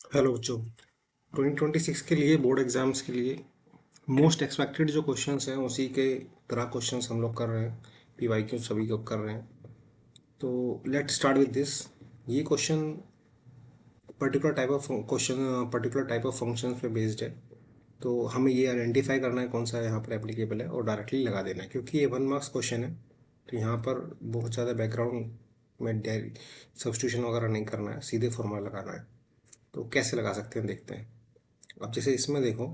Hello बच्चों। 2026 के लिए बोर्ड एग्जाम्स के लिए मोस्ट एक्सपेक्टेड जो क्वेश्चंस हैं उसी के तरह क्वेश्चंस हम लोग कर रहे हैं। पीवाईक्यू सभी को कर रहे हैं। तो लेट स्टार्ट विद दिस। ये question particular type of function पे बेस्ड है। तो हमें ये आइडेंटिफाई करना है कौन सा यहाँ पर एप्लीकेबल है और डायरेक्टली लगा देना है, क्योंकि ये 1 मार्क्स क्वेश्चन है। तो यहाँ पर बहुत ज़्यादा बैकग्राउंड में सब्स्टिट्यूशन वगैरह नहीं करना है, सीधे फॉर्मूला लगाना है। तो कैसे लगा सकते हैं देखते हैं। अब जैसे इसमें देखो,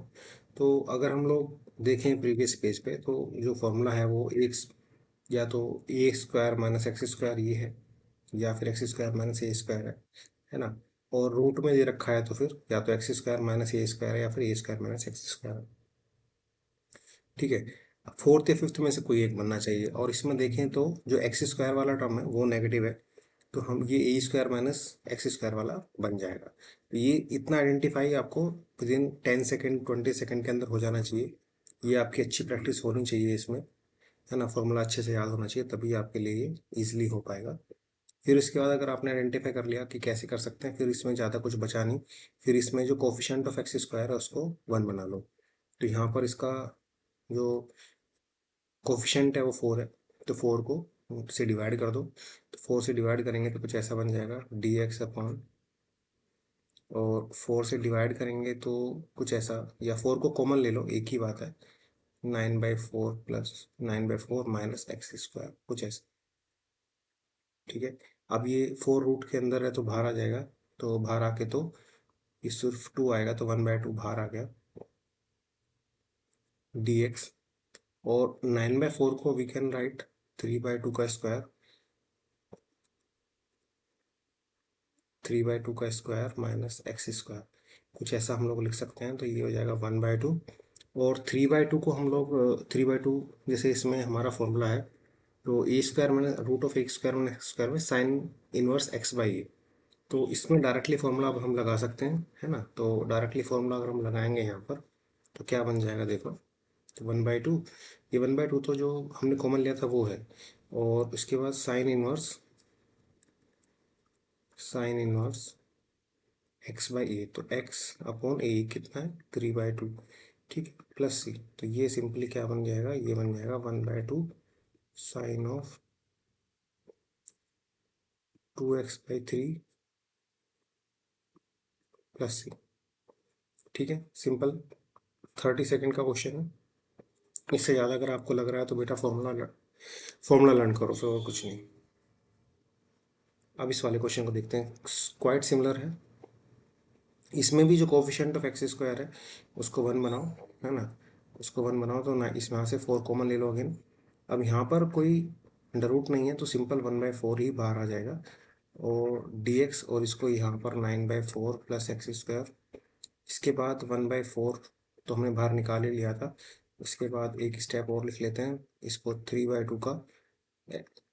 तो अगर हम लोग देखें प्रीवियस पेज पे, तो जो फॉर्मूला है वो एक या तो ए स्क्वायर माइनस एक्स स्क्वायर ये है, या फिर एक्स स्क्वायर माइनस ए स्क्वायर है ना। और रूट में दे रखा है तो फिर या तो एक्स स्क्वायर माइनस ए स्क्वायर है या फिर ए स्क्वायर माइनस एक्स स्क्वायर है। ठीक है। फोर्थ या फिफ्थ में से कोई एक बनना चाहिए। और इसमें देखें तो जो एक्स स्क्वायर वाला टर्म है वो नेगेटिव है, तो हम ये ए स्क्वायर माइनस एक्स स्क्वायर वाला बन जाएगा। तो ये इतना आइडेंटिफाई आपको विद इन 10 सेकेंड 20 सेकेंड के अंदर हो जाना चाहिए। ये आपकी अच्छी प्रैक्टिस होनी चाहिए इसमें, है ना। फॉर्मूला अच्छे से याद होना चाहिए, तभी आपके लिए ये ईजिली हो पाएगा। फिर इसके बाद अगर आपने आइडेंटिफाई कर लिया कि कैसे कर सकते हैं, फिर इसमें ज़्यादा कुछ बचा नहीं। फिर इसमें जो कोफिशिएंट ऑफ एक्स स्क्वायर है उसको 1 बना लो। तो यहाँ पर इसका जो कोफिशिएंट है वो 4 है। तो 4 को से डिवाइड कर दो। तो 4 से डिवाइड करेंगे तो कुछ ऐसा बन जाएगा डी एक्स अपॉन, और 4 से डिवाइड करेंगे तो कुछ ऐसा, या 4 को कॉमन ले लो, एक ही बात है। 9/4 प्लस 9/4 माइनस एक्स स्क्वायर, कुछ ऐसा। ठीक है। अब ये 4 रूट के अंदर है तो बाहर आ जाएगा। तो बाहर आके तो ये सिर्फ 2 आएगा, तो 1/2 बाहर आ गया डी एक्स। और 9/4 को वी कैन राइट 3/2 का स्क्वायर, 3/2 का स्क्वायर माइनस एक्स स्क्वायर, कुछ ऐसा हम लोग लिख सकते हैं। तो ये हो जाएगा 1/2। और 3/2 को हम लोग 3/2, जैसे इसमें हमारा फॉर्मूला है, तो ए स्क्वायर मैंने रूट ऑफ एक्स स्क्वायर मैंने स्क्वायर में साइन इनवर्स एक्स बाई ए। तो इसमें डायरेक्टली फॉर्मूला अब हम लगा सकते हैं, है ना। तो डायरेक्टली फॉर्मूला अगर हम लगाएंगे यहाँ पर तो क्या बन जाएगा देखो। तो 1/2, ये 1/2 तो जो हमने कॉमन लिया था वो है। और उसके बाद साइन इनवर्स एक्स बाई ए, तो एक्स अपॉन ए कितना है 3/2। ठीक है, प्लस सी। तो ये सिंपली क्या बन जाएगा, ये बन जाएगा 1/2 साइन ऑफ 2x/3 प्लस सी। ठीक है, सिंपल 30 सेकेंड का क्वेश्चन है। इससे ज़्यादा अगर आपको लग रहा है तो बेटा फॉर्मूला लर्न करो, फिर और कुछ नहीं। अब इस वाले क्वेश्चन को देखते हैं, क्वाइट सिमिलर है। इसमें भी जो कोफिशिएंट ऑफ एक्स स्क्वायर है उसको 1 बनाओ, है ना। उसको 1 बनाओ तो ना, इसमें यहाँ से 4 कॉमन ले लो अगेन। अब यहाँ पर कोई अंडर रूट नहीं है तो सिंपल 1/4 ही बाहर आ जाएगा। और डी एक्स, और इसको यहाँ पर 9/4 प्लस एक्स स्क्वायर। इसके बाद 1/4 तो हमने बाहर निकाल ही लिया था। उसके बाद एक स्टेप और लिख लेते हैं इसको, 3/2 का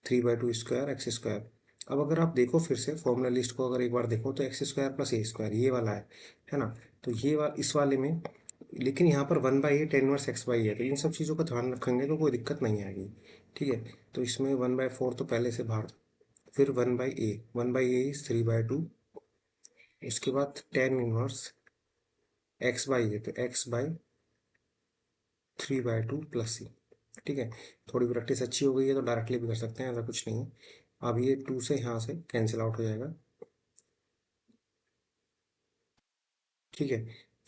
3/2 स्क्वायर एक्स स्क्वायर। अब अगर आप देखो फिर से फॉर्मूला लिस्ट को अगर एक बार देखो तो x square plus A square ये वाला है ना। तो इस वाले में, लेकिन यहाँ पर 1/8 इनवर्स एक्स बाई है, तो इन सब चीज़ों का ध्यान रखेंगे तो कोई दिक्कत नहीं आएगी। ठीक है। तो इसमें 1/4 तो पहले से बाहर, फिर 1/a इज 3/2। इसके बाद टेन इनवर्स एक्स बाई है, तो एक्स बाई 3/2 प्लस सी। ठीक है। थोड़ी प्रैक्टिस अच्छी हो गई है तो डायरेक्टली भी कर सकते हैं, ऐसा कुछ नहीं है। अब ये 2 से यहाँ से कैंसिल आउट हो जाएगा। ठीक है।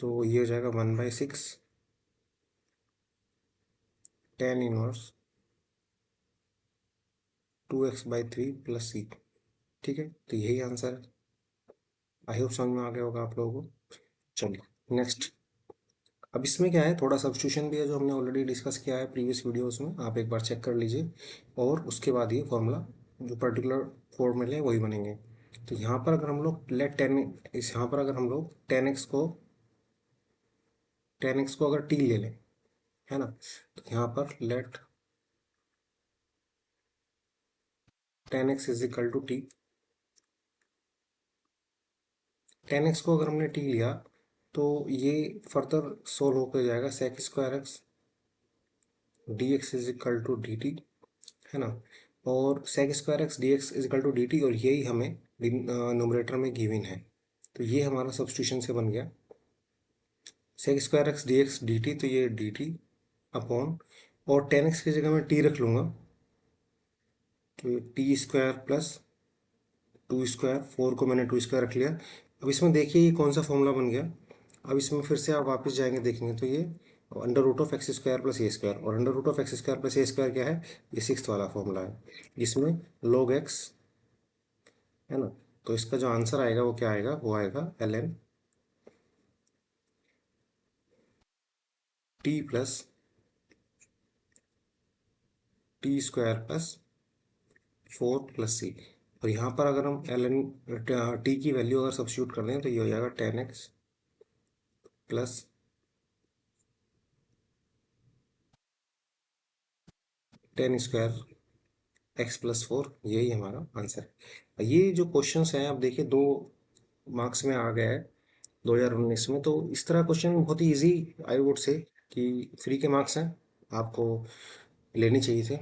तो ये हो जाएगा 1/6 टेन इनवर्स 2x/3 प्लस सी। ठीक है, तो यही आंसर है। आई होप समझ में आ गया होगा आप लोगों को। चलिए नेक्स्ट। अब इसमें क्या है, थोड़ा सब्स्टिट्यूशन भी है जो हमने ऑलरेडी डिस्कस किया है प्रीवियस वीडियोस में, आप एक बार चेक कर लीजिए। और उसके बाद ये फॉर्मूला जो पर्टिकुलर फॉर्मूले हैं वही बनेंगे। तो यहाँ पर अगर हम लोग लेट टेन इस यहाँ पर अगर हम लोग 10x को अगर टी ले लें, है ना। तो यहाँ पर let 10x is equal to T. 10x को अगर हमने टी लिया तो ये फर्दर सोल्व होकर जाएगा sec square X D X is equal to D T, है ना। और sec square X D X is equal to D T, और यही हमें नोमरेटर में गिवन है। तो ये हमारा सब्स्टिट्यूशन से बन गया sec square X D X D T, तो ये डी टी अपॉन, और टेन एक्स की जगह मैं टी रख लूँगा, तो ये T square plus two square, four को मैंने टू स्क्वायर रख लिया। अब इसमें देखिए ये कौन सा फॉर्मूला बन गया। अब इसमें फिर से आप वापस जाएंगे देखेंगे तो ये under root of X square plus A square, और under root of X square plus A square क्या है, ये सिक्स वाला फॉर्मूला है, इसमें log एक्स है ना। तो इसका जो आंसर आएगा वो क्या आएगा, वो आएगा L N T plus T square plus four plus C. और यहाँ पर अगर हम एल एन टी की वैल्यू अगर सब्स्टिट्यूट कर दें तो ये हो जाएगा ten X plus ten square X plus four, यही हमारा आंसर है। ये जो क्वेश्चंस हैं आप देखिए 2 मार्क्स में आ गया है 2019 में, तो इस तरह क्वेश्चन बहुत ही इजी आई वुड से कि फ्री के मार्क्स हैं, आपको लेने चाहिए थे।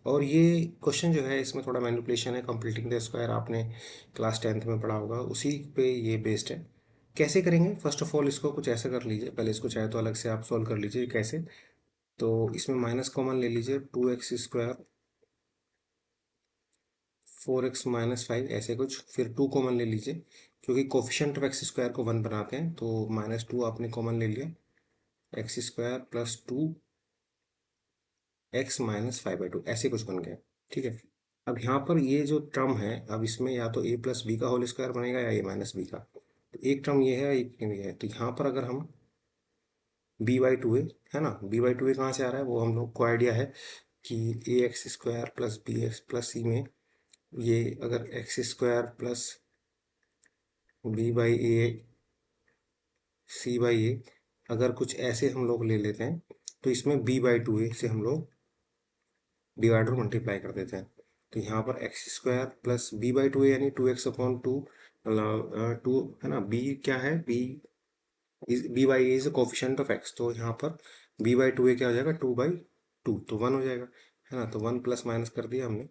और ये क्वेश्चन जो है इसमें थोड़ा मैनिपुलेशन है, कंप्लीटिंग द स्क्वायर आपने क्लास 10th में पढ़ा होगा, उसी पे ये बेस्ड है। कैसे करेंगे, फर्स्ट ऑफ ऑल इसको कुछ ऐसा कर लीजिए, पहले इसको चाहे तो अलग से आप सॉल्व कर लीजिए कैसे। तो इसमें माइनस कॉमन ले लीजिए, two X square four X minus five ऐसे कुछ, फिर टू कॉमन ले लीजिए, क्योंकि कोफिशिएंट ऑफ एक्स स्क्वायर को वन बनाते हैं, तो माइनस टू आपने कॉमन ले लिया, X square plus two X minus five by two ऐसे कुछ बन गया। ठीक है, अब यहाँ पर ये जो टर्म है, अब इसमें या तो ए प्लस बी का होल स्क्वायर बनेगा या ए माइनस बी का, तो एक टर्म ये है एक ये है, तो यहाँ पर अगर हम बी बाई टू है ना, बी बाई टू कहाँ से आ रहा है, वो हम लोग को आइडिया है कि A X square plus B X plus C में ये अगर X square plus B by A C by A, अगर कुछ ऐसे हम लोग ले लेते हैं तो इसमें बी बाई टू ए से हम लोग डिवाइडर मल्टीप्लाई कर देते हैं। तो यहाँ पर X square plus B by two A यानी two X upon two, two है ना, बी क्या है, B is B by A is coefficient of X, तो यहाँ पर बी बाई टू ए क्या हो जाएगा, टू बाई टू, तो वन हो जाएगा, है ना। तो वन प्लस माइनस कर दिया हमने,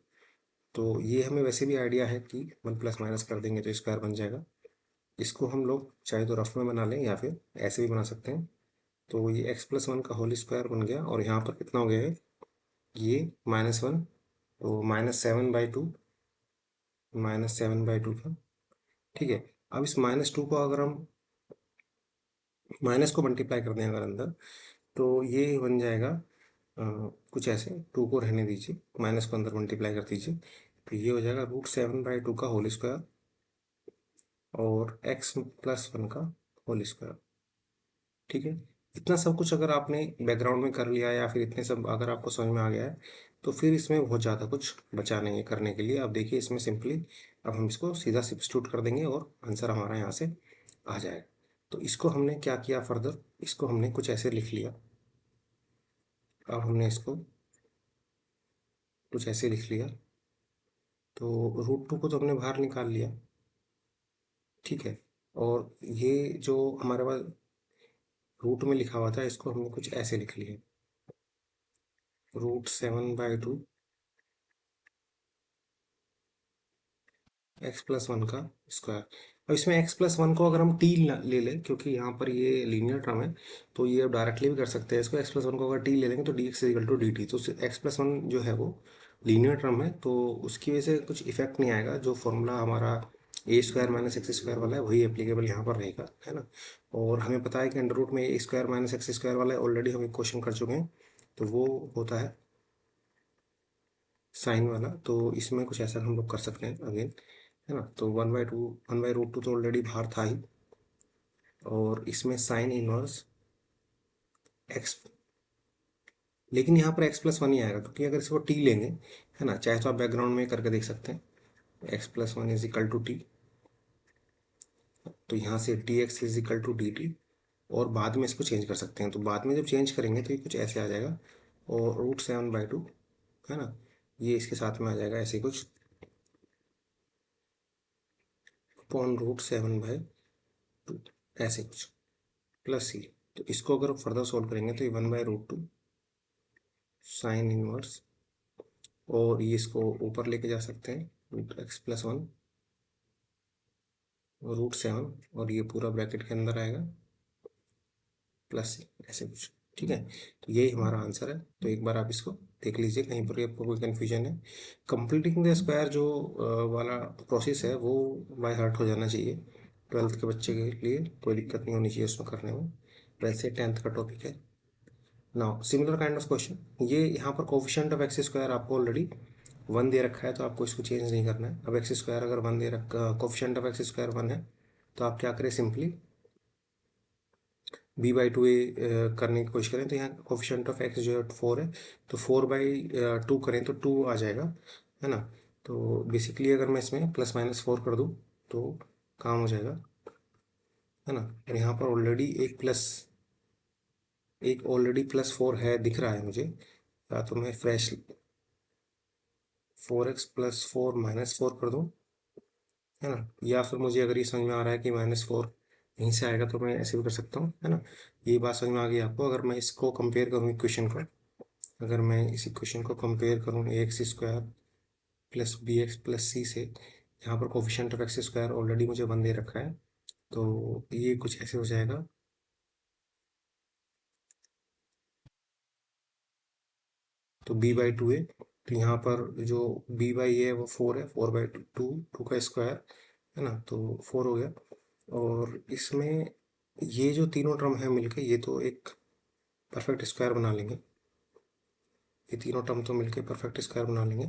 तो ये हमें वैसे भी आइडिया है कि वन प्लस माइनस कर देंगे तो स्क्वायर बन जाएगा। इसको हम लोग चाहे तो रफ में बना लें या फिर ऐसे भी बना सकते हैं। तो ये एक्स प्लस वन का होल स्क्वायर बन गया, और यहाँ पर कितना हो गया है, ये माइनस वन, तो minus seven by to, minus seven by to का। ठीक है, अब इस माइनस टू को अगर हम माइनस को मल्टीप्लाई कर दें अगर अंदर, तो ये बन जाएगा कुछ ऐसे, टू को रहने दीजिए, माइनस को अंदर मल्टीप्लाई कर दीजिए, तो ये हो जाएगा रूट सेवन बाई टू का होल स्क्वायर और एक्स प्लस वन का होल स्क्वायर। ठीक है, इतना सब कुछ अगर आपने बैकग्राउंड में कर लिया या फिर इतने सब अगर आपको समझ में आ गया है, तो फिर इसमें बहुत ज़्यादा कुछ बचा नहीं है करने के लिए। अब देखिए इसमें सिंपली अब हम इसको सीधा सब्स्टिट्यूट कर देंगे और आंसर हमारा यहाँ से आ जाएगा। तो इसको हमने क्या किया फर्दर, इसको हमने कुछ ऐसे लिख लिया, अब हमने इसको कुछ ऐसे लिख लिया, तो रूट टू को तो हमने बाहर निकाल लिया। ठीक है, और ये जो हमारे पास रूट में लिखा हुआ था इसको हमने कुछ ऐसे लिख लिया, root seven by two X plus one का स्क्वायर। अब इसमें एक्स प्लस वन को अगर हम टी ले लें, क्योंकि यहाँ पर ये लीनियर टर्म है, तो ये अब डायरेक्टली भी कर सकते हैं इसको, एक्स प्लस वन को अगर टी ले लेंगे तो D X equal to D T, तो एक्स प्लस वन जो है वो लीनियर टर्म है, तो उसकी वजह से कुछ इफेक्ट नहीं आएगा, जो फॉर्मूला हमारा ए स्क्वायर माइनस एक्स स्क्वायर वाला है वही एप्लीकेबल यहाँ पर रहेगा, है ना। और हमें पता है कि अंडर रूट में ए स्क्वायर माइनस एक्स स्क्वायर वाला है, ऑलरेडी हम एक क्वेश्चन कर चुके हैं, तो वो होता है साइन वाला, तो इसमें कुछ ऐसा हम लोग कर सकते हैं अगेन, है ना। तो one by two, one by root two तो ऑलरेडी बाहर था ही, और इसमें साइन इनवर्स एक्स, लेकिन यहाँ पर एक्स प्लस वन ही आएगा, क्योंकि अगर इसको टी लेंगे, है ना, चाहे तो आप बैकग्राउंड में करके देख सकते हैं, X plus one is equal to T, तो यहाँ से D X is equal to D T, और बाद में इसको चेंज कर सकते हैं, तो बाद में जब चेंज करेंगे तो ये कुछ ऐसे आ जाएगा, और रूट सेवन बाई टू, है ना, ये इसके साथ में आ जाएगा ऐसे कुछ, upon root seven by two ऐसे कुछ, प्लस सी। तो इसको अगर फर्दर सोल्व करेंगे तो ये one by root two sine inverse, और ये इसको ऊपर लेके जा सकते हैं, रूट एक्स प्लस वन √7 और ये पूरा ब्रैकेट के अंदर आएगा प्लस ऐसे कुछ। ठीक है, तो यही हमारा आंसर है। तो एक बार आप इसको देख लीजिए, कहीं पर आपको कोई कन्फ्यूजन है। कंप्लीटिंग द स्क्वायर जो वाला प्रोसेस है वो बाय हार्ट हो जाना चाहिए। 12th के बच्चे के लिए कोई दिक्कत नहीं होनी चाहिए उसमें करने में, वैसे 10th का टॉपिक है। Now similar kind of question, ये यहाँ पर कोफिशिएंट ऑफ एक्स स्क्वायर आपको ऑलरेडी 1 दे रखा है, तो आपको इसको चेंज नहीं करना है। अब एक्स स्क्वायर अगर 1 दे रखा, कोफिशिएंट ऑफ एक्स स्क्वायर 1 है, तो आप क्या करें, सिंपली b/2a करने की कोशिश करें। तो यहाँ कोफिशिएंट ऑफ एक्स जो है 4 है, तो 4/2 करें तो 2 आ जाएगा, है ना। तो बेसिकली अगर मैं इसमें ±4 कर दूँ तो काम हो जाएगा, है ना। और यहाँ पर ऑलरेडी एक ऑलरेडी +4 है दिख रहा है मुझे, या तो मैं फ्रेश 4x + 4 -4 कर दूँ, है ना। या फिर मुझे अगर ये समझ में आ रहा है कि -4 यहीं से आएगा तो मैं ऐसे भी कर सकता हूँ, है ना। ये बात समझ में आ गई आपको। अगर मैं इसको कंपेयर करूँ इक्वेशन को, अगर मैं इस इक्वेशन को कंपेयर करूँ ax² + bx + c से, यहाँ पर coefficient of X square already मुझे 1 दे रखा है, तो ये कुछ ऐसे हो जाएगा। तो b/2a, तो यहाँ पर जो b/a है वो 4 है, 4/2, 2 का स्क्वायर, है ना, तो 4 हो गया। और इसमें ये जो तीनों टर्म है मिलके ये तो एक परफेक्ट स्क्वायर बना लेंगे। ये तीनों टर्म तो मिलके परफेक्ट स्क्वायर बना लेंगे।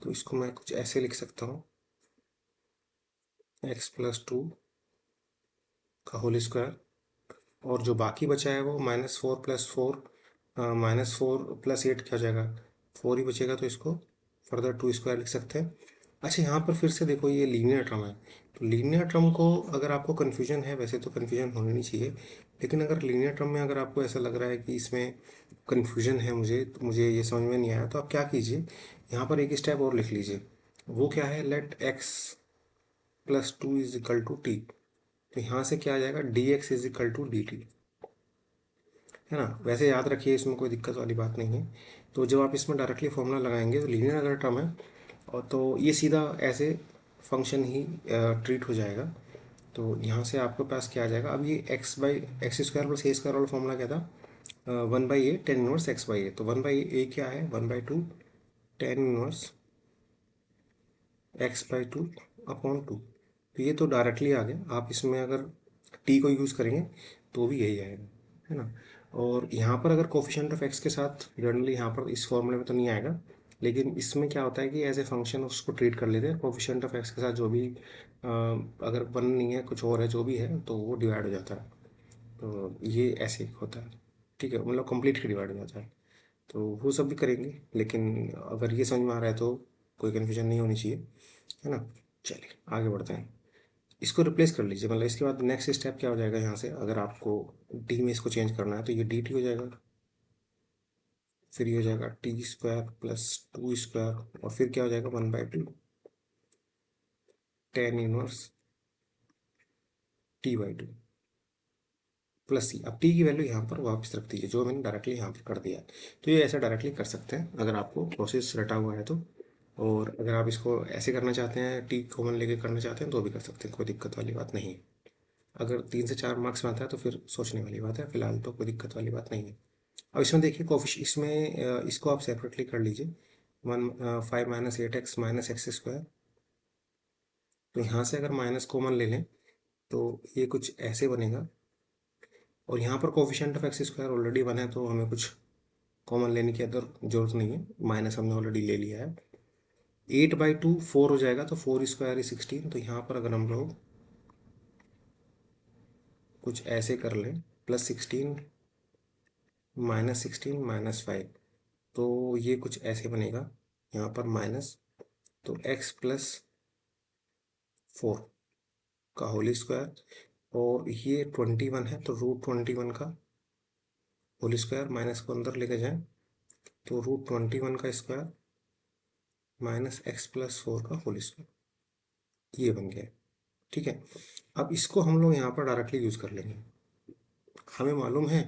तो इसको मैं कुछ ऐसे लिख सकता हूँ, x + 2 का होल स्क्वायर, और जो बाकी बचा है वो -4 + 4, -4 + 8 क्या हो जाएगा, 4 ही बचेगा, तो इसको फर्दर 2 स्क्वायर लिख सकते हैं। अच्छा, यहाँ पर फिर से देखो, ये लीनियर टर्म है, तो लीनियर टर्म को अगर आपको कन्फ्यूजन है, वैसे तो कन्फ्यूजन होनी नहीं चाहिए, लेकिन अगर लीनियर टर्म में अगर आपको ऐसा लग रहा है कि इसमें कन्फ्यूजन है, मुझे तो मुझे ये समझ में नहीं आया, तो आप क्या कीजिए, यहाँ पर एक स्टेप और लिख लीजिए। वो क्या है, लेट x + 2 = t। तो यहाँ से क्या आ जाएगा, dx = dt, है ना। वैसे याद रखिए, इसमें कोई दिक्कत वाली बात नहीं है। तो जब आप इसमें डायरेक्टली फॉर्मूला लगाएंगे तो लीनियर अगर टर्म है, और तो ये सीधा ऐसे फंक्शन ही ट्रीट हो जाएगा। तो यहाँ से आपके पास क्या आ जाएगा, अब ये x/x² + a² वाला फॉर्मूला क्या था, 1/a tan इनवर्स x/a। तो 1/a क्या है, 1/2 tan इनवर्स x/2/2। तो ये तो डायरेक्टली आ गया। आप इसमें अगर t को यूज़ करेंगे तो भी यही आएगा, है ना। और यहाँ पर अगर कोफिशिएंट ऑफ x के साथ, जनरली यहाँ पर इस फॉर्मूले में तो नहीं आएगा, लेकिन इसमें क्या होता है कि एज ए फंक्शन उसको ट्रीट कर लेते हैं। कोफिशिएंट ऑफ x के साथ जो भी अगर 1 नहीं है, कुछ और है, जो भी है, तो वो डिवाइड हो जाता है। तो ये ऐसे होता है, ठीक है, मतलब कंप्लीट डिवाइड हो जाता है। तो वो सब भी करेंगे, लेकिन अगर ये समझ में आ रहा है तो कोई कन्फ्यूजन नहीं होनी चाहिए, है ना। चलिए आगे बढ़ते हैं। इसको रिप्लेस कर लीजिए, मतलब इसके बाद नेक्स्ट स्टेप क्या हो जाएगा, यहाँ से अगर आपको डी में इसको चेंज करना है तो ये dt हो जाएगा, फिर ये हो जाएगा t² + 2 स्क्वायर, और फिर क्या हो जाएगा, 1/2 tan इनवर्स t/2 + c। अब t की वैल्यू यहाँ पर वापस रख दीजिए, जो मैंने डायरेक्टली यहाँ पर कर दिया है। तो ये ऐसा डायरेक्टली कर सकते हैं अगर आपको प्रोसेस रटा हुआ है तो। और अगर आप इसको ऐसे करना चाहते हैं, टी कॉमन लेके करना चाहते हैं, तो भी कर सकते हैं, कोई दिक्कत वाली बात नहीं है। अगर 3 से 4 मार्क्स में आता है तो फिर सोचने वाली बात है, फिलहाल तो कोई दिक्कत वाली बात नहीं है। अब इसमें देखिए इसमें इसको आप सेपरेटली कर लीजिए, 5 - 8x - x²। तो यहाँ से अगर माइनस कॉमन ले लें तो ये कुछ ऐसे बनेगा, और यहाँ पर कोफिशिएंट ऑफ x² ऑलरेडी 1 है, तो हमें कुछ कॉमन लेने की अदर जरूरत नहीं है, माइनस हमने ऑलरेडी ले लिया है। 8/2 4 हो जाएगा, तो 4² 16। तो यहाँ पर अगर हम लोग कुछ ऐसे कर लें, +16 -16 -5, तो ये कुछ ऐसे बनेगा, यहाँ पर माइनस, तो x + 4 का होल स्क्वायर, और ये 21 है, तो √21 का होल स्क्वायर, माइनस को अंदर लेके जाएं, तो √21 का स्क्वायर -x + 4 का होल स्क्वायर, ये बन गया। ठीक है, अब इसको हम लोग यहाँ पर डायरेक्टली यूज़ कर लेंगे। हमें मालूम है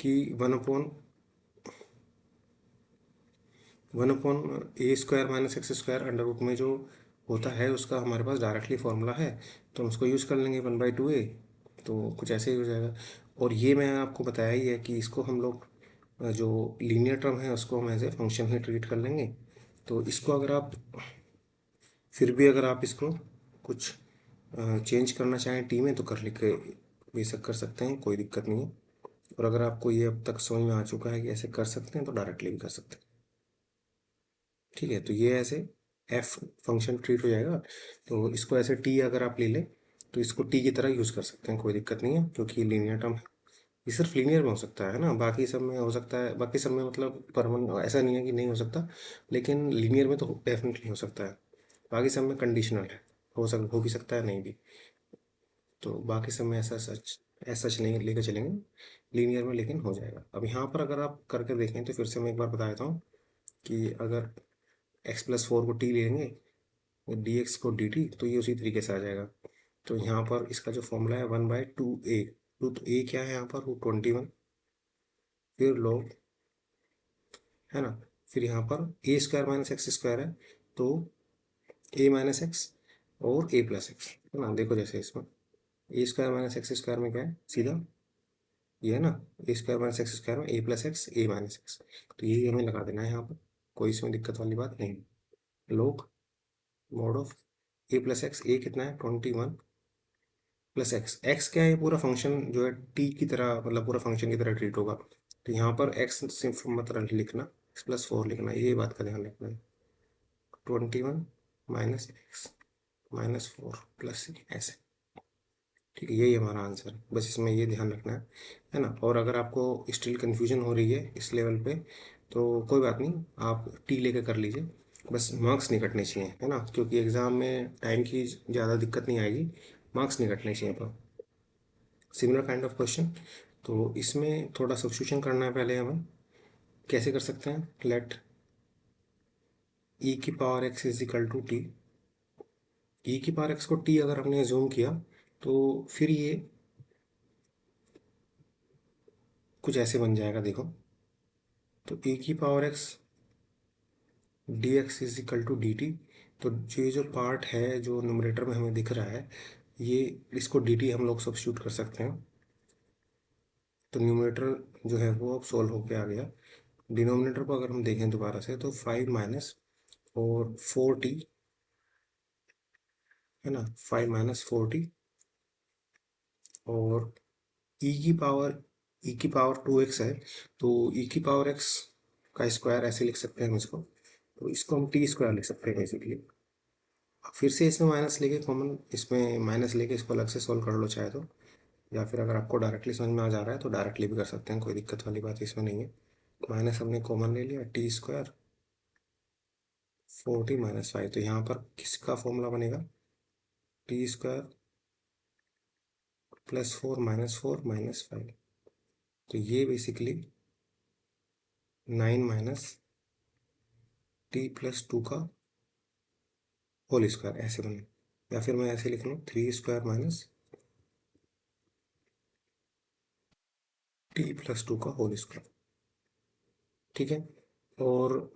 कि 1/(a² - x²) अंडर रूट में जो होता है उसका हमारे पास डायरेक्टली फॉर्मूला है, तो हम उसको यूज़ कर लेंगे 1/2a। तो कुछ ऐसे ही हो जाएगा। और ये मैं आपको बताया ही है कि इसको हम लोग जो लीनियर टर्म है उसको हम एज ए फंक्शन ही ट्रीट कर लेंगे। तो इसको अगर आप फिर भी अगर आप इसको कुछ चेंज करना चाहें टी में तो कर लिख के बेशक कर सकते हैं, कोई दिक्कत नहीं है। और अगर आपको ये अब तक समझ में आ चुका है कि ऐसे कर सकते हैं तो डायरेक्टली भी कर सकते हैं। ठीक है, तो ये ऐसे एफ फंक्शन ट्रीट हो जाएगा। तो इसको ऐसे टी अगर आप ले लें तो इसको टी की तरह यूज़ कर सकते हैं, कोई दिक्कत नहीं है, क्योंकि लीनियर टर्म है। ये सिर्फ लीनियर में हो सकता है ना, बाकी सब में हो सकता है, बाकी सब में मतलब परमानेंट ऐसा नहीं है कि नहीं हो सकता, लेकिन लीनियर में तो डेफिनेटली हो सकता है। बाकी सब में कंडीशनल है, हो भी सकता है, नहीं भी। तो बाकी सब में ऐसा सच नहीं लेकर चलेंगे, लीनियर में लेकिन हो जाएगा। अब यहाँ पर अगर आप करके देखें तो फिर से मैं एक बार बता देता हूँ कि अगर x+4 को t लेंगे, dx को dt, तो ये उसी तरीके से आ जाएगा। तो यहाँ पर इसका जो फॉर्मूला है 1/2a, तो a क्या है यहाँ पर, वो 21, फिर log, है ना, फिर यहाँ पर a² - x² है, तो a - x और a+x, है ना। देखो जैसे इसमें a² - x² में क्या है, सीधा ये है ना, a² - x² में a+x a-x, तो यही हमें लगा देना है यहाँ पर, कोई इसमें दिक्कत वाली बात नहीं। log mod of a+x, a कितना है 21 प्लस एक्स, एक्स क्या है, पूरा फंक्शन जो है टी की तरह, मतलब पूरा फंक्शन की तरह ट्रीट होगा। तो यहाँ पर एक्स सिर्फ मतलब लिखना, x+4 लिखना, ये बात का ध्यान रखना है। 21 - x -4 प्लस ऐसे, ठीक है, यही हमारा आंसर है। बस इसमें ये ध्यान रखना है ना। और अगर आपको स्टिल कंफ्यूजन हो रही है इस लेवल पे, तो कोई बात नहीं, आप टी लेके कर लीजिए, बस मार्क्स नहीं कटने चाहिए, है ना, क्योंकि एग्ज़ाम में टाइम की ज़्यादा दिक्कत नहीं आएगी, मार्क्स नहीं कटने चाहिए। तो सिमिलर काइंड ऑफ क्वेश्चन, तो इसमें थोड़ा सब्स्टिट्यूशन करना है पहले हमें। कैसे कर सकते हैं, let e⁻x is equal to T, e⁻x को t अगर हमने जूम किया तो फिर ये कुछ ऐसे बन जाएगा, देखो। तो e⁻x dx is equal to dt, तो ये जो पार्ट है जो न्यूमरेटर में हमें दिख रहा है, ये इसको dt हम लोग सब्स्टिट्यूट कर सकते हैं। तो न्यूमरेटर जो है वो अब सोल्व होके आ गया। डिनोमिनेटर को अगर हम देखें दोबारा से, तो 5 माइनस और 4t, है ना, 5 - 4t, और e की पावर 2x है, तो e⁻x का स्क्वायर ऐसे लिख सकते हैं हम इसको, तो इसको हम t² लिख सकते हैं बेसिकली। फिर से इसमें माइनस लेके कॉमन, इसमें माइनस लेके इसको अलग से सॉल्व कर लो चाहे तो, या फिर अगर आपको डायरेक्टली समझ में आ जा रहा है तो डायरेक्टली भी कर सकते हैं, कोई दिक्कत वाली बात इसमें नहीं है। माइनस हमने कॉमन ले लिया, t² 4t - 5, तो यहाँ पर किसका फॉर्मूला बनेगा, t² +4 - 4 - 5, तो ये बेसिकली 9 - t+2 का होल स्क्वायर ऐसे बने, या फिर मैं ऐसे लिख लूँ 3² - t+2 का होल स्क्वायर, ठीक है। और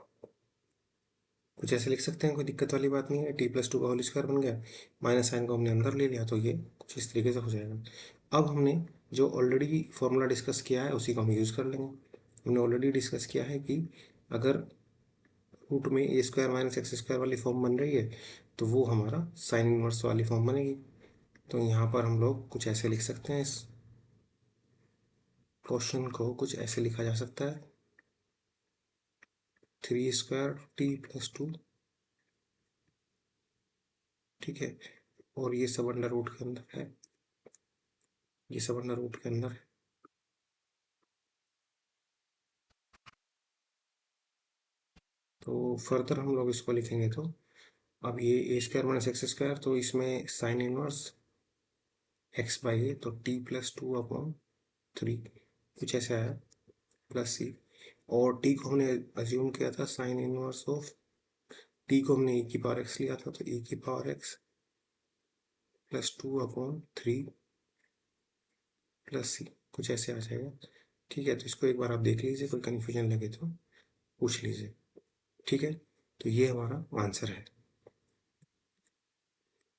कुछ ऐसे लिख सकते हैं, कोई दिक्कत वाली बात नहीं है, t+2 का होल स्क्वायर बन गया, माइनस साइन को हमने अंदर ले लिया, तो ये कुछ इस तरीके से हो जाएगा। अब हमने जो ऑलरेडी फॉर्मूला डिस्कस किया है उसी को हम यूज़ कर लेंगे। हमने ऑलरेडी डिस्कस किया है कि अगर रूट में a² - x² वाली फॉर्म बन रही है तो वो हमारा साइन इनवर्स वाली फॉर्म बनेगी। तो यहाँ पर हम लोग कुछ ऐसे लिख सकते हैं, इस क्वेश्चन को कुछ ऐसे लिखा जा सकता है, 3² t+2, ठीक है, और ये सब अंडर रूट के अंदर है, ये सब अंडर रूट के अंदर है। तो फर्दर हम लोग इसको लिखेंगे, तो अब ये a² - x², तो इसमें साइन इनवर्स x/a, तो t+2/3 कुछ ऐसे आया, प्लस c, और t को हमने अज्यूम किया था साइन इनवर्स ऑफ, t को हमने e⁻x लिया था, तो e⁻x +2/3 प्लस c, कुछ ऐसे आ जाएगा, ठीक है। तो इसको एक बार आप देख लीजिए, कोई कन्फ्यूजन लगे तो पूछ लीजिए, ठीक है। तो ये हमारा आंसर है।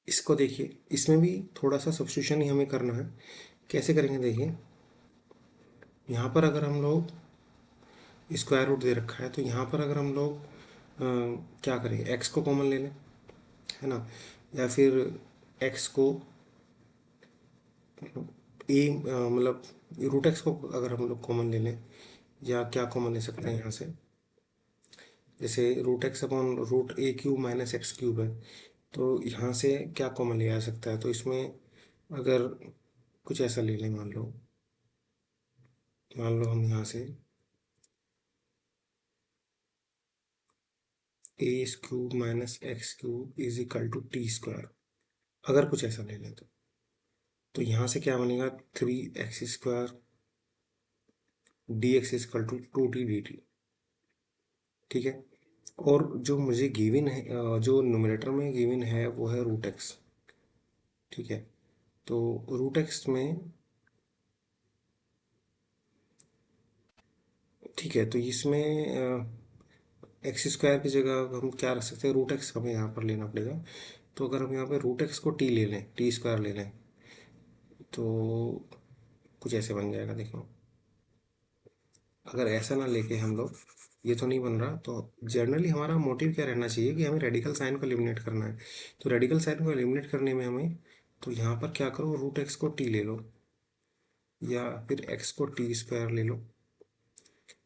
इसको देखिए, इसमें भी थोड़ा सा सब्स्टिट्यूशन ही हमें करना है। कैसे करेंगे देखिए, यहाँ पर अगर हम लोग स्क्वायर रूट दे रखा है, तो यहाँ पर अगर हम लोग क्या करें, एक्स को कॉमन ले लें, है ना, या फिर एक्स को ए मतलब रूट एक्स को अगर हम लोग कॉमन ले लें, या क्या कॉमन ले सकते हैं यहाँ से, जैसे रूट एक्स अपॉन रूट ए क्यूब माइनस एक्स क्यूब है, तो यहाँ से क्या कॉमन लिया जा सकता है, तो इसमें अगर कुछ ऐसा ले लें, मान लो हम यहाँ से A cube minus X cube is equal to T square, अगर कुछ ऐसा ले लें तो यहाँ से क्या बनेगा, 3x² D X is equal to 2t dt। ठीक है, और जो मुझे गिवन है, जो न्यूमरेटर में गिवन है वो है रूट एक्स। ठीक है, तो रूट एक्स में, ठीक है, तो इसमें एक्स स्क्वायर की जगह हम क्या रख सकते हैं, रूट एक्स हमें यहाँ पर लेना पड़ेगा। तो अगर हम यहाँ पे रूट एक्स को टी ले लें, टी स्क्वायर ले लें, तो कुछ ऐसे बन जाएगा, देखो। अगर ऐसा ना लेके हम लोग, ये तो नहीं बन रहा, तो जनरली हमारा मोटिव क्या रहना चाहिए कि हमें रेडिकल साइन को एलिमिनेट करना है। तो रेडिकल साइन को एलिमिनेट करने में हमें, तो यहाँ पर क्या करो, रूट एक्स को टी ले लो, या फिर एक्स को टी स्क्वायर ले लो,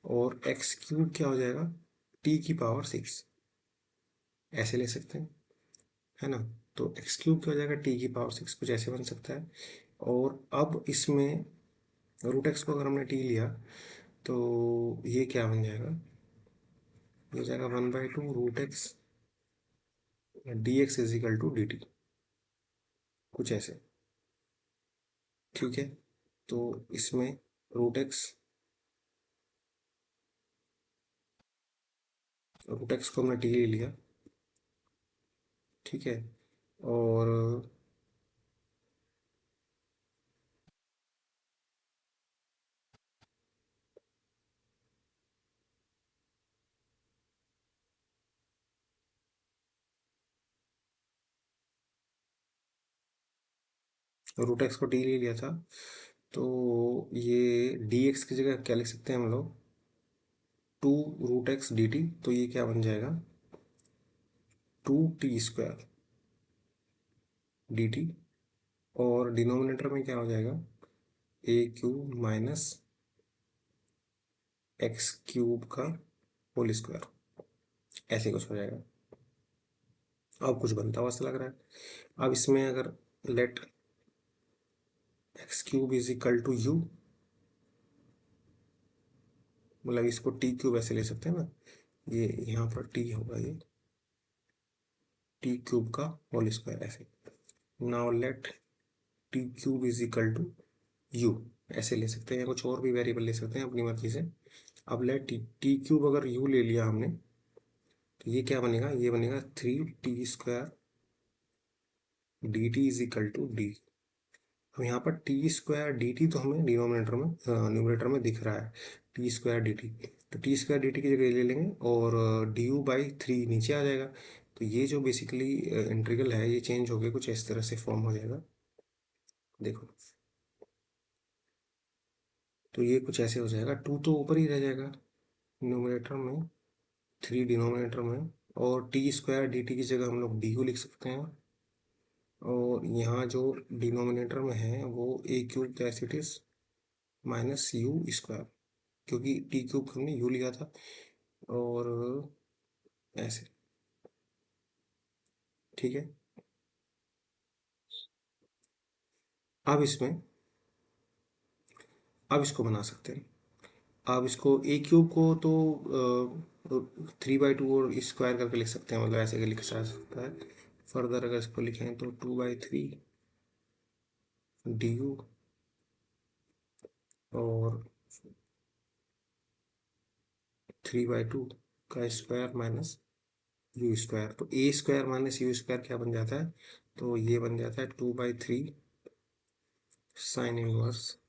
और एक्स क्यूब क्या हो जाएगा, टी की पावर 6, ऐसे ले सकते हैं, है ना। तो एक्स क्यूब क्या हो जाएगा, टी की पावर 6, कुछ ऐसे बन सकता है। और अब इसमें रूट एक्स को अगर हमने टी लिया, तो ये क्या बन जाएगा, ये हो जाएगा 1/2 root X D X is equal to D T, कुछ ऐसे। ठीक है, तो इसमें रूट एक्स को हमने टी ले लिया। ठीक है, और रूट एक्स को टी ले लिया था, तो ये डी एक्स की जगह क्या लिख सकते हैं हम लोग, 2 √x dt, तो ये क्या बन जाएगा, 2t² dt। और डिनोमिनेटर में क्या हो जाएगा, ए क्यूब माइनस एक्स क्यूब का होल स्क्वायर, ऐसे कुछ हो जाएगा। अब कुछ बनता हुआ सा लग रहा है। अब इसमें अगर let X cube is equal to U, मतलब इसको टी क्यूब ऐसे ले सकते हैं ना, ये यहाँ पर टी होगा, ये टी क्यूब का होल स्क्वायर ऐसे। Now let T cube is equal to U, ऐसे ले सकते हैं, या कुछ और भी वेरिएबल ले सकते हैं अपनी मर्जी से। अब लेट टी क्यूब अगर यू ले लिया हमने, तो ये क्या बनेगा, ये बनेगा 3t² D T is equal to D. अब यहाँ पर t² dt तो हमें डिनोमिनेटर में, न्यूमरेटर में दिख रहा है, t² dt, तो t² dt की जगह ले लेंगे, और du/3 नीचे आ जाएगा। तो ये जो बेसिकली इंटीग्रल है, ये चेंज होके कुछ इस तरह से फॉर्म हो जाएगा, देखो। तो ये कुछ ऐसे हो जाएगा, 2 तो ऊपर ही रह जाएगा न्यूमरेटर में, 3 डिनोमिनेटर में, और t² dt की जगह हम लोग du लिख सकते हैं। और यहाँ जो डिनोमिनेटर में है वो A cube as it is minus U square, क्योंकि टी क्यूब हमने यू लिया था, और ऐसे। ठीक है, अब इसमें, अब इसको बना सकते हैं। अब इसको ए क्यूब को तो 3/2 और स्क्वायर करके लिख सकते हैं, मतलब ऐसे लिख सकता है। फर्दर अगर इसको लिखें तो 2/3 du, और 3/2 का स्क्वायर माइनस यू स्क्वायर, तो ए स्क्वायर माइनस यू स्क्वायर क्या बन जाता है, तो ये बन जाता है 2/3 sin 1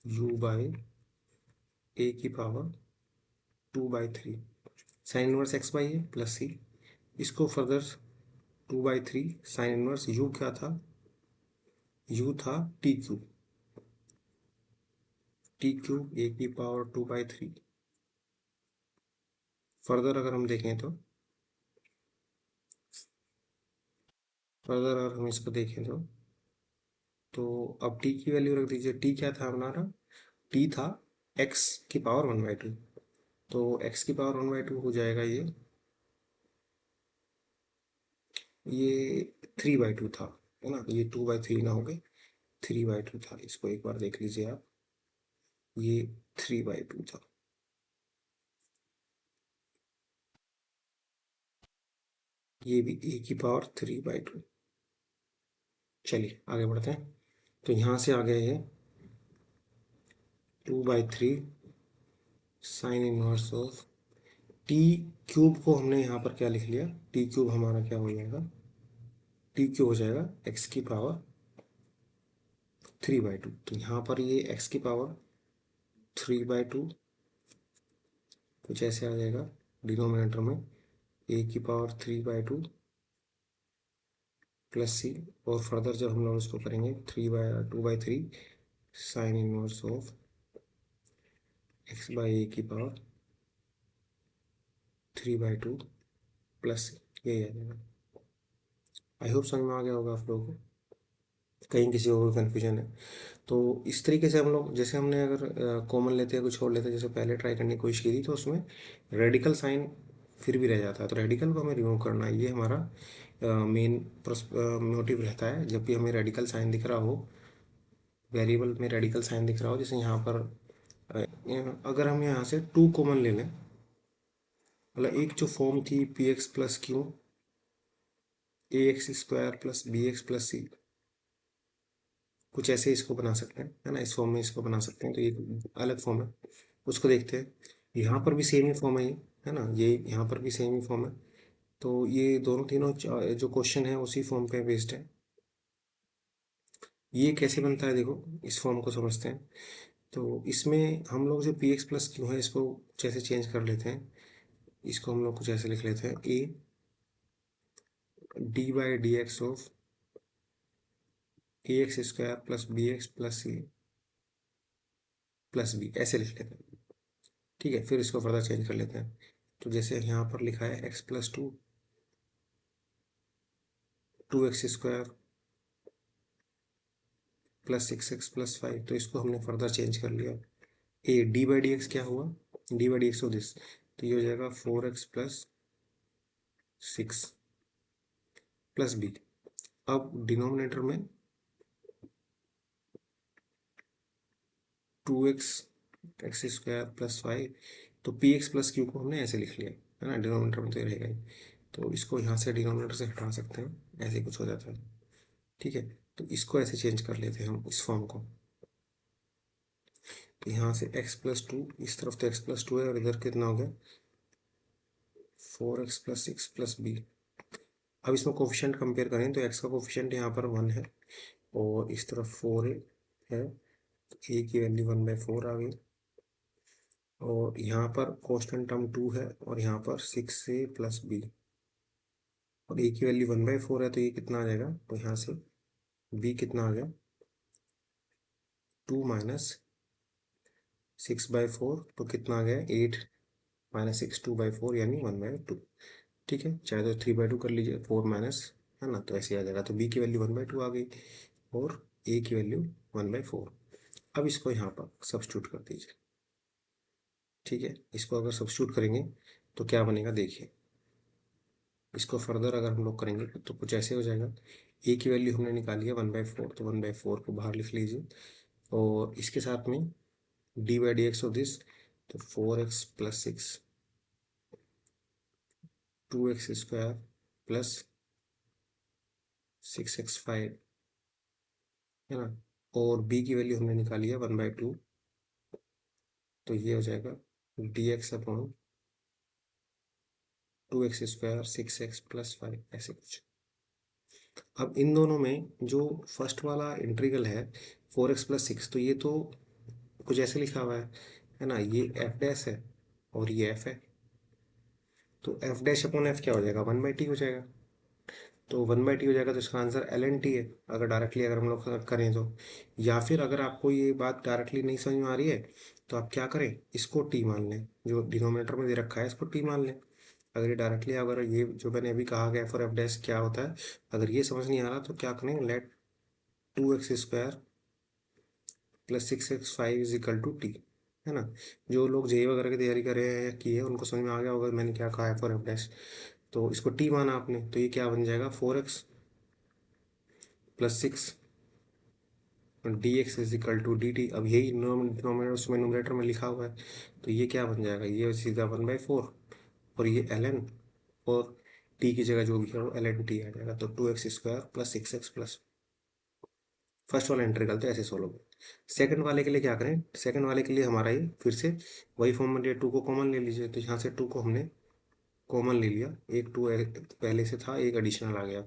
u/a की पावर 2/3 sin 1 x/a प्लस सी। इसको फर्दर 2/3 साइन इनवर्स यू क्या था, यू था t³ t³ ए की पावर 2/3। फर्दर अगर हम देखें तो फर्दर अगर हम इसको देखें तो अब t की वैल्यू रख दीजिए। t क्या था हमारा, t था x की पावर 1/2। तो x की पावर 1/2 हो जाएगा ये 3/2 था, है ना। ये 2/3 ना हो गए, 3/2 था। इसको एक बार देख लीजिए आप, ये 3/2 था। ये भी a की पावर 3/2। चलिए आगे बढ़ते हैं। तो यहाँ से आ गया ये 2/3 साइन इनवर्स ऑफ t³ को हमने यहाँ पर क्या लिख लिया, t³ हमारा क्या हो जाएगा, t³ हो जाएगा x की पावर 3/2। तो यहाँ पर ये x की पावर 3/2 कुछ ऐसे आ जाएगा डिनोमिनेटर में, a की पावर 3/2 प्लस सी। और फर्दर जब हम लोग इसको करेंगे 2/3 साइन इनवर्स ऑफ x/a की पावर 3/2 प्लस सी, यही आ जाएगा। आई होप समझ में आ गया होगा आप लोगों को, कहीं किसी और कन्फ्यूजन है तो इस तरीके से हम लोग, जैसे हमने अगर कॉमन लेते हैं कुछ और लेते हैं, जैसे पहले ट्राई करने की कोशिश की थी, तो उसमें रेडिकल साइन फिर भी रह जाता है, तो रेडिकल को हमें रिमूव करना है। ये हमारा मेन मोटिव रहता है जब भी हमें रेडिकल साइन दिख रहा हो, वेरिएबल में रेडिकल साइन दिख रहा हो। जैसे यहाँ पर अगर हम यहाँ से 2 कॉमन ले लें, मतलब एक जो फॉर्म थी P x plus Q ax² plus bx+c, कुछ ऐसे इसको बना सकते हैं, है ना। इस फॉर्म में इसको बना सकते हैं, तो ये अलग फॉर्म है, उसको देखते हैं। यहाँ पर भी सेम ही फॉर्म है ये, है ना, ये यहाँ पर भी सेम ही फॉर्म है। तो ये दोनों तीनों जो क्वेश्चन है उसी फॉर्म पे बेस्ड है। ये कैसे बनता है देखो, इस फॉर्म को समझते हैं। तो इसमें हम लोग जो पी एक्स प्लस क्यू है इसको कुछ ऐसे चेंज कर लेते हैं। इसको हम लोग कुछ ऐसे लिख लेते हैं, A d/dx of ax² plus bx+c plus B, ऐसे लिख लेते हैं। ठीक है, फिर इसको फर्दर चेंज कर लेते हैं। तो जैसे यहाँ पर लिखा है x+2 2x² प्लस 6x+5, तो इसको हमने फर्दर चेंज कर लिया। ए d/dx क्या हुआ, d/dx ऑफ दिस, तो ये हो जाएगा 4x+6 प्लस बी। अब डिनोमिनेटर में 2x x² प्लस 5, तो पी एक्स प्लस क्यू को हमने ऐसे लिख लिया, है ना। डिनोमिनेटर में तो ये रहेगा ही, तो इसको यहाँ से डिनोमिनेटर से हटा सकते हैं, ऐसे कुछ हो जाता है। ठीक है, तो इसको ऐसे चेंज कर लेते हैं हम इस फॉर्म को। तो यहाँ से x+2, इस तरफ तो x+2 है और इधर कितना हो गया 4x+6 प्लस बी। अब इसमें कोफिशिएंट कंपेयर करें तो x का कोफिशिएंट यहाँ पर 1 है और इस तरफ 4 है, तो a की वैल्यू 1/4 आ गई। और यहाँ पर कांस्टेंट टर्म 2 है और यहाँ पर 6a प्लस बी, और a की वैल्यू 1/4 है, तो ये कितना आ जाएगा, तो यहाँ से b कितना आ गया 2 माइनस 6/4, तो कितना आ गया 8 माइनस 6 2/4 यानी 1/2। ठीक है, चाहे तो 3/2 कर लीजिए, 4 माइनस, है ना, तो ऐसे आ जाएगा। तो b की वैल्यू 1/2 आ गई और a की वैल्यू 1/4। अब इसको यहाँ पर सब्स्टिट्यूट कर दीजिए। ठीक है, इसको अगर सब्स्टिट्यूट करेंगे तो क्या बनेगा देखिए। इसको फर्दर अगर हम लोग करेंगे तो कुछ ऐसे हो जाएगा, ए की वैल्यू हमने निकाली है 1/4, तो 1/4 को बाहर लिख लीजिए और इसके साथ में d/dx ऑफ दिस, तो 4x+6 2x² प्लस 6x5, है ना। और b की वैल्यू हमने निकाली है 1/2, तो ये हो जाएगा dx/2x², 6x+5, ऐसे कुछ। अब इन दोनों में जो फर्स्ट वाला इंटीग्रल है 4x+6, तो ये तो कुछ ऐसे लिखा हुआ है ना, ये एफ डैश है और ये एफ है, तो एफ डैश अपॉन एफ क्या हो जाएगा 1/t हो जाएगा। तो 1/t हो जाएगा, तो इसका आंसर एल एन टी है, अगर डायरेक्टली अगर हम लोग करें तो। या फिर अगर आपको ये बात डायरेक्टली नहीं समझ में आ रही है, तो आप क्या करें, इसको टी मान लें, जो डिनोमिनेटर में दे रखा है इसको टी मान लें। अगर ये डायरेक्टली, अगर ये जो मैंने अभी कहा गया फॉर एफ डैश क्या होता है, अगर ये समझ नहीं आ रहा तो क्या करें, let 2x² plus 6x5 is equal to T, है ना। जो लोग जेई वगैरह की तैयारी कर रहे हैं या की है, उनको समझ में आ गया होगा मैंने क्या कहा है फॉर एफ डैश। तो इसको टी माना आपने, तो ये क्या बन जाएगा, 4x plus 6 D X is equal to D T. अब यही डिनोमिनेटर उसमें न्यूमरेटर में लिखा हुआ है, तो ये क्या बन जाएगा, ये सीधा 1/4, और ये एल एन, और टी की जगह जो भी है वो एल एन टी आ जाएगा। तो 2x² plus 6x plus, first वाला इंटीग्रल तो ऐसे सोल्व होगा। सेकंड वाले के लिए क्या करें, सेकंड वाले के लिए हमारा ये फिर से वही फॉर्म में लिया, 2 को कॉमन ले लीजिए, तो यहाँ से 2 को हमने कॉमन ले लिया, एक 2 पहले से था, एक एडिशनल आ गया,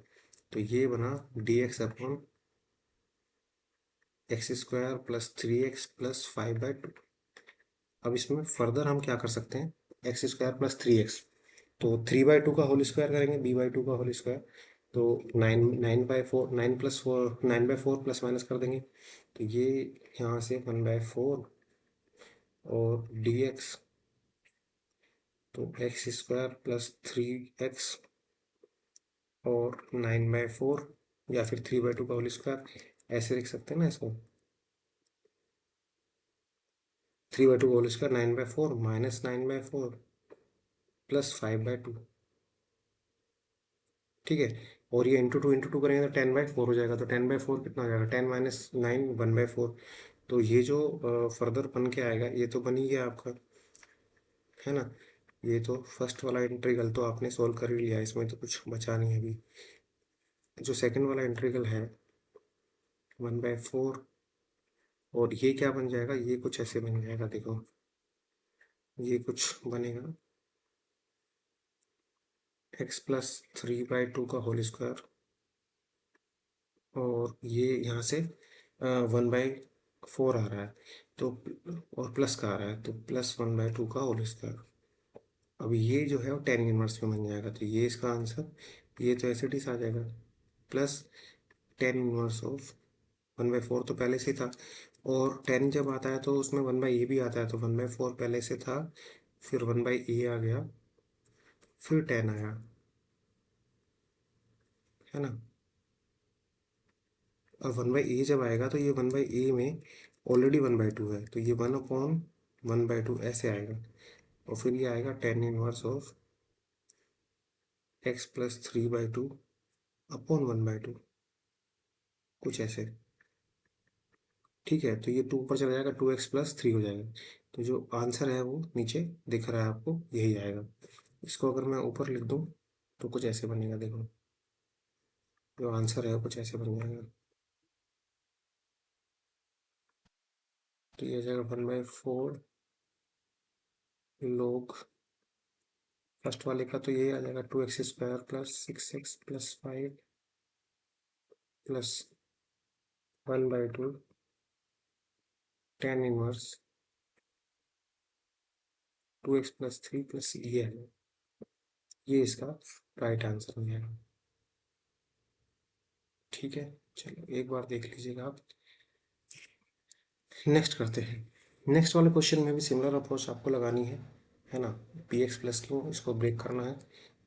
तो ये बना D x upon x² plus 3x plus 5/2। अब इसमें फर्दर हम क्या कर सकते हैं, x² प्लस 3x, तो 3/2 का होल स्क्वायर करेंगे, b/2 का होल स्क्वायर, तो 9 9/4, 9+4, 9/4 प्लस माइनस कर देंगे, तो ये यहाँ से 1/4, और dx, तो x² प्लस 3x और 9/4, या फिर 3/2 का होल स्क्वायर, ऐसे लिख सकते हैं ना इसको, 3/2 का होल स्क्वायर 9/4 माइनस 9/4 प्लस 5/2, ठीक है। और ये इंटू टू करेंगे तो 10/4 हो जाएगा, तो 10/4 कितना हो जाएगा, 10 - 9 1/4। तो ये जो फर्दर बन के आएगा, ये तो बन ही गया आपका, है ना। ये तो फर्स्ट वाला इंटीग्रल तो आपने सोल्व कर ही लिया, इसमें तो कुछ बचा नहीं है अभी। जो सेकंड वाला इंटीग्रल है 1/4, और ये क्या बन जाएगा, ये कुछ ऐसे बन जाएगा, देखो ये कुछ बनेगा, x प्लस 3/2 का होल स्क्वायर, और ये यहाँ से 1/4 आ रहा है, तो और प्लस का आ रहा है, तो प्लस 1/2 का होल स्क्वायर। अब ये जो है वो टेन इनवर्स में बन जाएगा, तो ये इसका आंसर, ये तो एस इट इज आ जाएगा, प्लस 10 इनवर्स ऑफ 1/4 तो पहले से था, और 10 जब आता है तो उसमें 1/a भी आता है, तो 1/4 पहले से था, फिर 1/a आ गया, फिर 10 आया, है ना। और 1/a जब आएगा तो ये 1/a में ऑलरेडी 1/2 है, तो ये 1/1/2 ऐसे आएगा, और फिर ये आएगा 10 inverse of x plus 3/2 upon 1/2, कुछ ऐसे, ठीक है। तो ये 2 ऊपर चला जाएगा, 2x प्लस 3 हो जाएगा, तो जो आंसर है वो नीचे दिख रहा है आपको, यही आएगा। इसको अगर मैं ऊपर लिख दूँ तो कुछ ऐसे बनेगा, देखो जो आंसर है वो कुछ ऐसे बन जाएगा, तो ये आ जाएगा 1/4 लोग, फर्स्ट वाले का तो ये आ जाएगा 2x² plus 6x plus 5 plus 1/2 10 inverse 2x plus 3 plus ये है, ये इसका राइट आंसर हो जाएगा, ठीक है। चलो एक बार देख लीजिएगा आप। नेक्स्ट करते हैं, नेक्स्ट वाले क्वेश्चन में भी सिमिलर अप्रोच आपको लगानी है ना। पी एक्स प्लस क्यू, इसको ब्रेक करना है,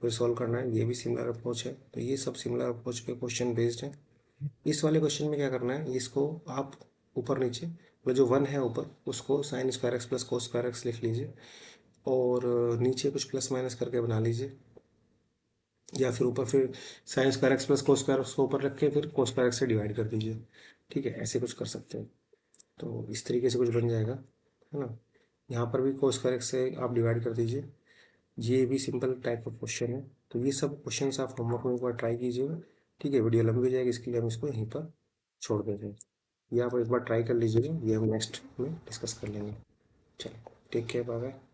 फिर सॉल्व करना है, ये भी सिमिलर अप्रोच है, तो ये सब सिमिलर अप्रोच पे क्वेश्चन बेस्ड है। इस वाले क्वेश्चन में क्या करना है, इसको आप ऊपर नीचे, मतलब जो वन है ऊपर उसको sin² x plus cos² x लिख लीजिए, और नीचे कुछ प्लस माइनस करके बना लीजिए, या फिर ऊपर फिर sin² x प्लस cos² उसको ऊपर रख के फिर cos² x से डिवाइड कर दीजिए, ठीक है, ऐसे कुछ कर सकते हैं। तो इस तरीके से कुछ बन जाएगा, है ना। यहाँ पर भी cos² x से आप डिवाइड कर दीजिए, ये भी सिंपल टाइप ऑफ क्वेश्चन है। तो ये सब क्वेश्चन आप होमवर्क में एक बार ट्राई कीजिएगा, ठीक है। वीडियो लंबी हो जाएगी, इसके लिए हम इसको यहीं पर छोड़ देते हैं, ये आप एक बार ट्राई कर लीजिएगा, ये हम नेक्स्ट में डिस्कस कर लेंगे। चलो, टेक केयर, बाय बाय।